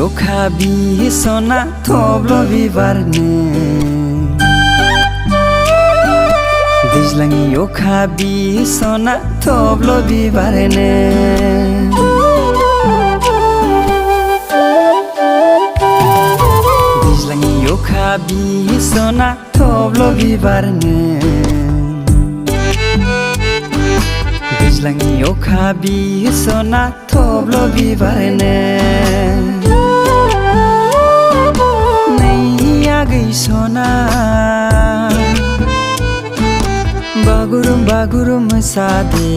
अखा बिसना थब्ल' बिबारनो दैज्लांनि अखा बिसना थब्ल' बिबारनो दैज्लांनि अखा बिसना थब्ल' बिबारनो दैज्लांनि अखा बिसना थब्ल' बिबारनो नै आगैसना बागुरुम बागुरुम मोसादे